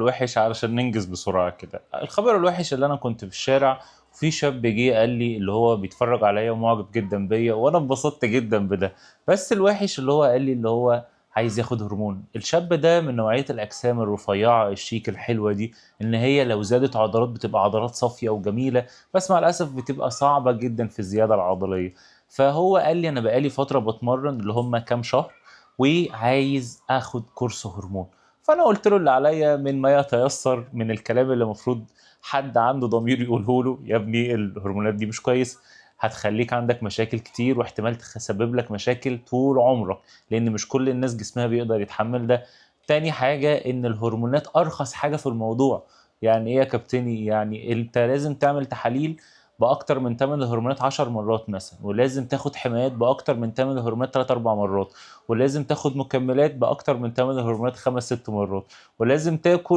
الوحش علشان ننجز بسرعة كده. الخبر الوحش اللي انا كنت في الشارع، في شاب جه قال لي اللي هو بيتفرج عليا ومعجب جدا بيا، وانا انبسطت جدا بده. بس الوحش اللي هو قال لي اللي هو عايز ياخد هرمون. الشاب ده من نوعية الأجسام الرفيعة الشيك الحلوة دي، إن هي لو زادت عضلات بتبقى عضلات صافية وجميلة، بس مع الأسف بتبقى صعبة جدا في الزيادة العضلية. فهو قال لي أنا بقالي فترة بتمرن اللي هم كام شهر، وعايز آخد كورس هرمون. فأنا قلت له اللي عليا من ما يتيسر من الكلام اللي المفروض حد عنده ضمير يقوله له: يا ابني الهرمونات دي مش كويس، هتخليك عندك مشاكل كتير، واحتمال تسبب لك مشاكل طول عمرك، لان مش كل الناس جسمها بيقدر يتحمل ده. تاني حاجة ان الهرمونات ارخص حاجة في الموضوع. يعني ايه يا كابتني؟ يعني انت لازم تعمل تحاليل باكتر من تمن الهرمونات 10 مرات مثلا، ولازم تاخد حمايات باكتر من تمن الهرمونات 3 4 مرات، ولازم تاخد مكملات باكتر من تمن الهرمونات 5 6 مرات، ولازم تاكل